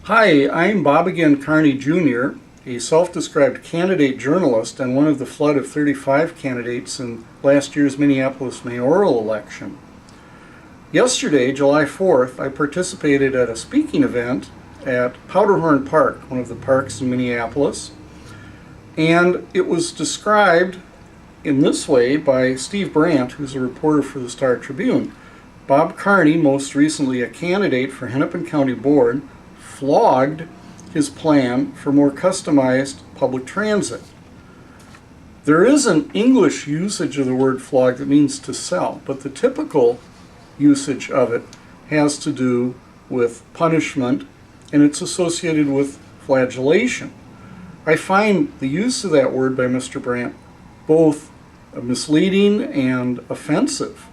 Hi, I'm BobAgain Carney Jr., a self-described candidate journalist and one of the flood of 35 candidates in last year's Minneapolis mayoral election. Yesterday, July 4th, I participated at a speaking event at Powderhorn Park, one of the parks in Minneapolis, and it was described in this way by Steve Brandt, who's a reporter for the Star Tribune. Bob Carney, most recently a candidate for Hennepin County Board, flogged his plan for more customized public transit. There is an English usage of the word flog that means to sell, but the typical usage of it has to do with punishment, and it's associated with flagellation. I find the use of that word by Mr. Brandt both misleading and offensive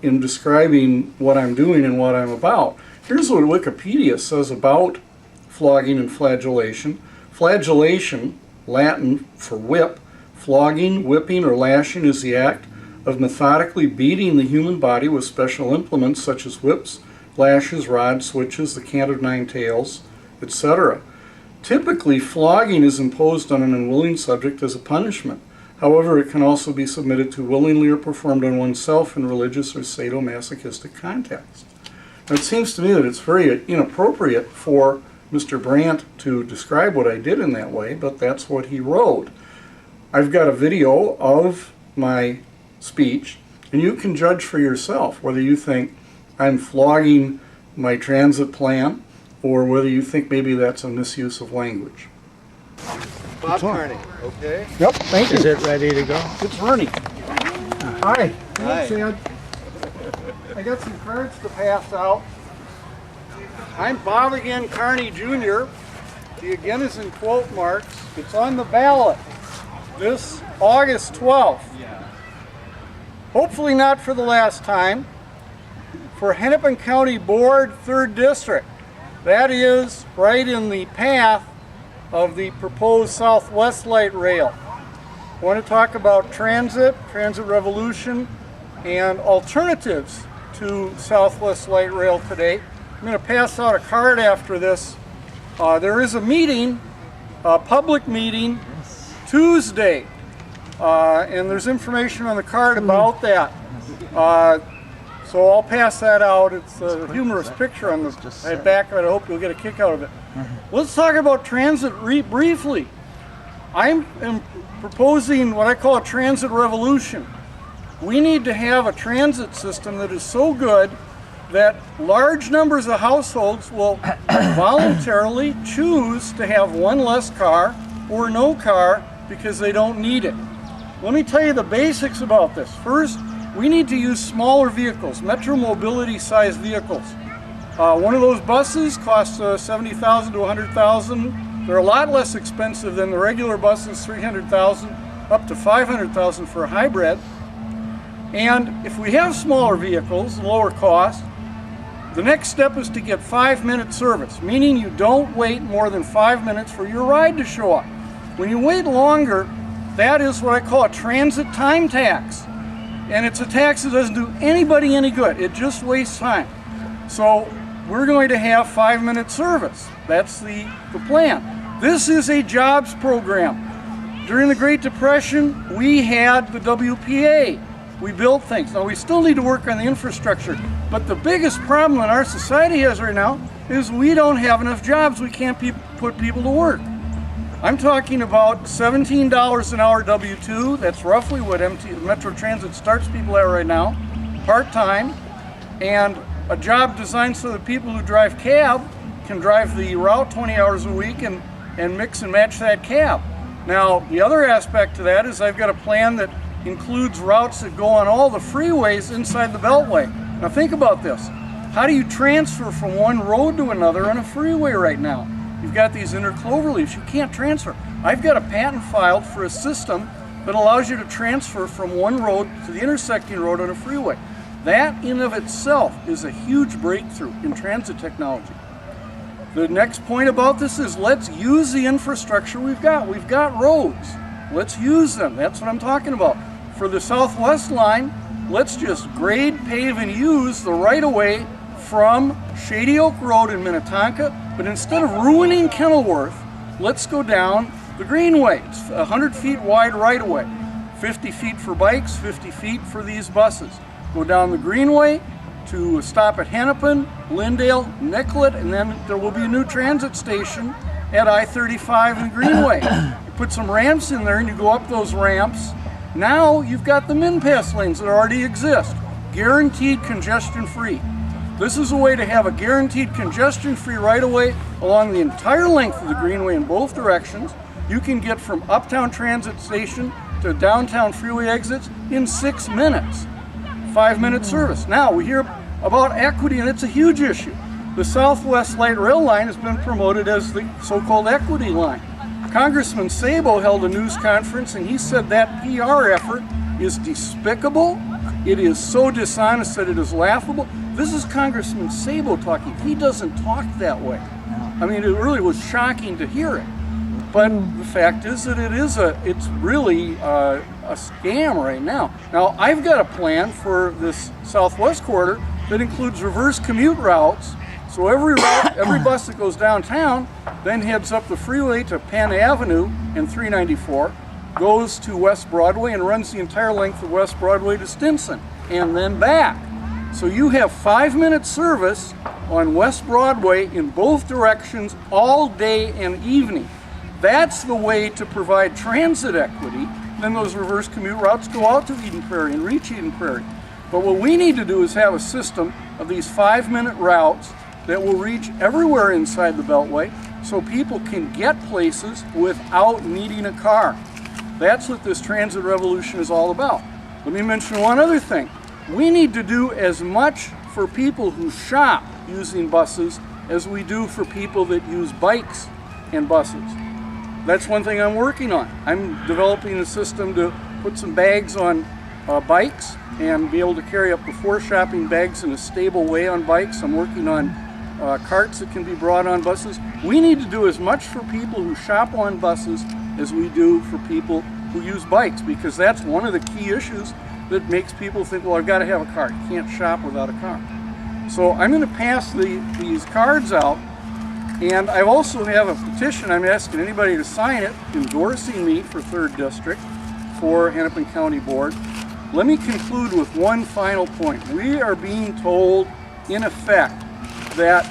in describing what I'm doing and what I'm about. Here's what Wikipedia says about flogging and flagellation. Flagellation, Latin for whip, flogging, whipping, or lashing is the act of methodically beating the human body with special implements such as whips, lashes, rods, switches, the cant of nine tails, etc. Typically, flogging is imposed on an unwilling subject as a punishment. However, it can also be submitted to willingly or performed on oneself in religious or sadomasochistic context. Now, it seems to me that it's very inappropriate for Mr. Brandt to describe what I did in that way, but that's what he wrote. I've got a video of my speech, and you can judge for yourself whether you think I'm flogging my transit plan or whether you think maybe that's a misuse of language. Bob Carney, okay? Yep, thank you. Is it ready to go? It's Ernie. Hi. Hi. I got some cards to pass out. I'm BobAgain Carney Jr. The again is in quote marks. It's on the ballot this August 12th. Hopefully not for the last time. For Hennepin County Board, 3rd District. That is right in the path of the proposed Southwest Light Rail. I want to talk about transit revolution, and alternatives to Southwest Light Rail today. I'm going to pass out a card after this. There is a meeting, a public meeting, Tuesday, and there's information on the card about that. So I'll pass that out. It's a humorous picture on the back of it. I hope you'll get a kick out of it. Let's talk about transit briefly. I'm proposing what I call a transit revolution. We need to have a transit system that is so good that large numbers of households will voluntarily choose to have one less car or no car because they don't need it. Let me tell you the basics about this. First, we need to use smaller vehicles, metro mobility size vehicles. One of those buses costs $70,000 to $100,000. They're a lot less expensive than the regular buses, $300,000 up to $500,000 for a hybrid. And if we have smaller vehicles, lower cost, the next step is to get 5-minute service, meaning you don't wait more than 5 minutes for your ride to show up. When you wait longer, that is what I call a transit time tax. And it's a tax that doesn't do anybody any good. It just wastes time. So we're going to have 5-minute service. That's the plan. This is a jobs program. During the Great Depression, we had the WPA. We built things. Now we still need to work on the infrastructure, but the biggest problem that our society has right now is we don't have enough jobs. We can't put people to work. I'm talking about $17 an hour W-2. That's roughly what Metro Transit starts people at right now, part-time, and a job designed so that people who drive cab can drive the route 20 hours a week and mix and match that cab. Now, the other aspect to that is I've got a plan that includes routes that go on all the freeways inside the Beltway. Now think about this. How do you transfer from one road to another on a freeway right now? You've got these intercloverleafs. You can't transfer. I've got a patent filed for a system that allows you to transfer from one road to the intersecting road on a freeway. That in of itself is a huge breakthrough in transit technology. The next point about this is let's use the infrastructure we've got. We've got roads. Let's use them. That's what I'm talking about. For the Southwest line, let's just grade, pave, and use the right-of-way from Shady Oak Road in Minnetonka But instead of ruining Kenilworth, let's go down the Greenway. It's 100 feet wide right away. 50 feet for bikes, 50 feet for these buses. Go down the Greenway to a stop at Hennepin, Lyndale, Nicollet, and then there will be a new transit station at I-35 and Greenway. You put some ramps in there and you go up those ramps. Now you've got the min-pass lanes that already exist. Guaranteed congestion-free. This is a way to have a guaranteed congestion-free right-of-way along the entire length of the Greenway in both directions. You can get from Uptown Transit Station to downtown freeway exits in 6 minutes. 5-minute service. Now we hear about equity, and it's a huge issue. The Southwest Light Rail line has been promoted as the so-called equity line. Congressman Sabo held a news conference and he said that PR effort is despicable. It is so dishonest that it is laughable. This is Congressman Sabo talking. He doesn't talk that way. I mean, it really was shocking to hear it. But the fact is that it's really a scam right now. Now, I've got a plan for this Southwest corridor that includes reverse commute routes. So every bus that goes downtown then heads up the freeway to Penn Avenue and 394, goes to West Broadway and runs the entire length of West Broadway to Stinson, and then back. So you have 5-minute service on West Broadway in both directions all day and evening. That's the way to provide transit equity. Then those reverse commute routes go out to Eden Prairie and reach Eden Prairie. But what we need to do is have a system of these 5-minute routes that will reach everywhere inside the Beltway so people can get places without needing a car. That's what this transit revolution is all about. Let me mention one other thing. We need to do as much for people who shop using buses as we do for people that use bikes and buses. That's one thing I'm working on. I'm developing a system to put some bags on bikes and be able to carry up to 4 shopping bags in a stable way on bikes. I'm working on carts that can be brought on buses. We need to do as much for people who shop on buses as we do for people who use bikes, because that's one of the key issues that makes people think, well, I've got to have a car. You can't shop without a car. So I'm going to pass these cards out, and I also have a petition I'm asking anybody to sign it, endorsing me for 3rd District for Hennepin County Board. Let me conclude with one final point. We are being told, in effect, that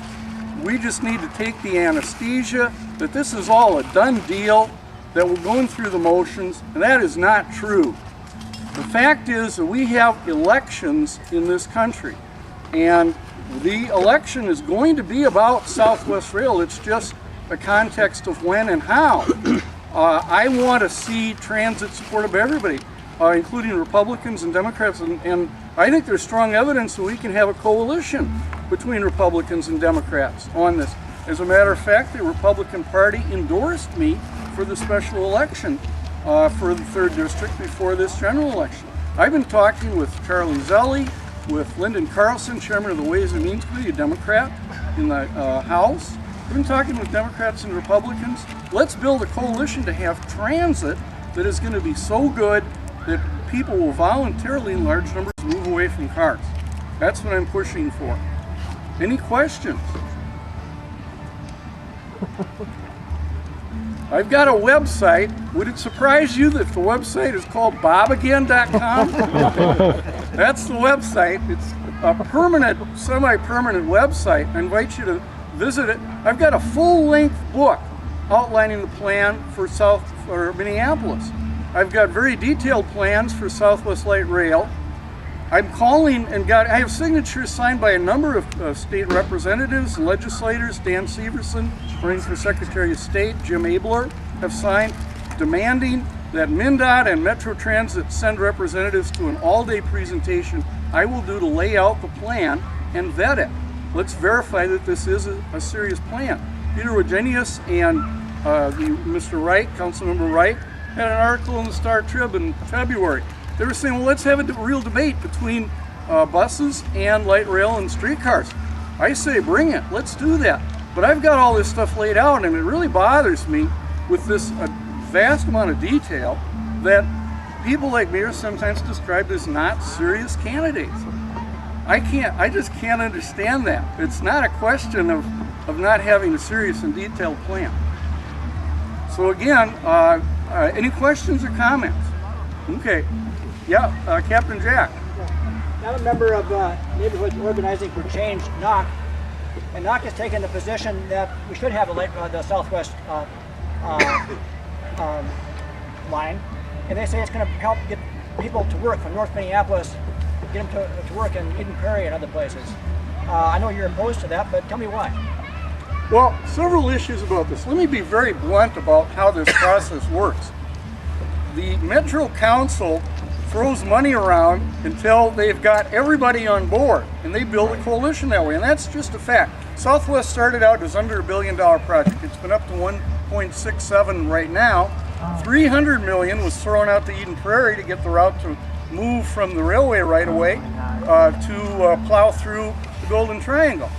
we just need to take the anesthesia, that this is all a done deal, that we're going through the motions, and that is not true. The fact is that we have elections in this country, and the election is going to be about Southwest Rail. It's just a context of when and how. I want to see transit supported by everybody, including Republicans and Democrats, and I think there's strong evidence that we can have a coalition between Republicans and Democrats on this. As a matter of fact, the Republican Party endorsed me for the special election for the 3rd District before this general election. I've been talking with Charlie Zelli, with Lyndon Carlson, Chairman of the Ways and Means Committee, a Democrat in the House. I've been talking with Democrats and Republicans. Let's build a coalition to have transit that is going to be so good that people will voluntarily, in large numbers, move away from cars. That's what I'm pushing for. Any questions? I've got a website. Would it surprise you that the website is called BobAgain.com? That's the website. It's a permanent, semi-permanent website. I invite you to visit it. I've got a full-length book outlining the plan for Minneapolis. I've got very detailed plans for Southwest Light Rail. I'm calling and I have signatures signed by a number of state representatives and legislators. Dan Severson, running for Secretary of State, Jim Abler have signed, demanding that MnDOT and Metro Transit send representatives to an all-day presentation I will do to lay out the plan and vet it. Let's verify that this is a serious plan. Peter Wagenius and Mr. Wright, Councilmember Wright, had an article in the Star Trib in February. They were saying, well, let's have a real debate between buses and light rail and streetcars. I say, bring it, let's do that. But I've got all this stuff laid out, and it really bothers me with this vast amount of detail that people like me are sometimes described as not serious candidates. I just can't understand that. It's not a question of not having a serious and detailed plan. So again, any questions or comments? Okay, yeah, Captain Jack. I'm a member of Neighborhood Organizing for Change, NOC, and NOC has taken the position that we should have the southwest line, and they say it's going to help get people to work from North Minneapolis, get them to work in Eden Prairie and other places. I know you're opposed to that, but tell me why. Well, several issues about this. Let me be very blunt about how this process works. The Metro Council throws money around until they've got everybody on board, and they build a coalition that way, and that's just a fact. Southwest started out as under $1 billion project. It's been up to 1.67 right now. $300 million was thrown out to Eden Prairie to get the route to move from the railway right away to plow through the Golden Triangle.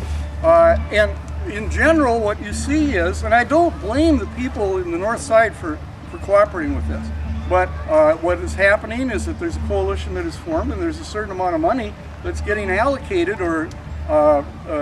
And in general, what you see is, and I don't blame the people in the north side for cooperating with this, but what is happening is that there's a coalition that is formed, and there's a certain amount of money that's getting allocated or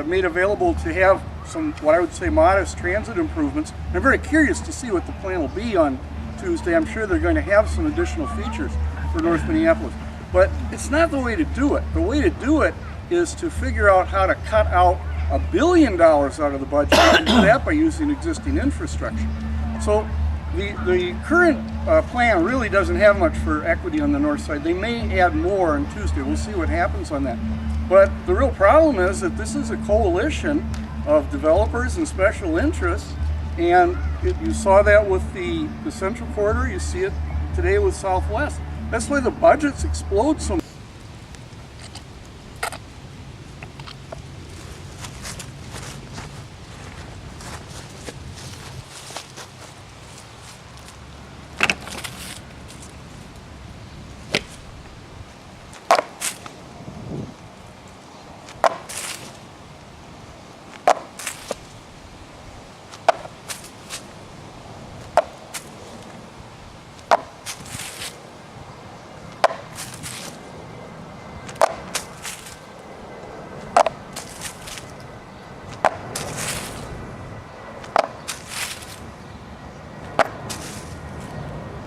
made available to have some, what I would say, modest transit improvements. I'm very curious to see what the plan will be on Tuesday. I'm sure they're going to have some additional features for North Minneapolis. But it's not the way to do it. The way to do it is to figure out how to cut out $1 billion out of the budget, and do that by using existing infrastructure. So the current plan really doesn't have much for equity on the north side. They may add more on Tuesday. We'll see what happens on that. But the real problem is that this is a coalition of developers and special interests, and you saw that with the Central Corridor. You see it today with Southwest. That's why the budgets explode so much.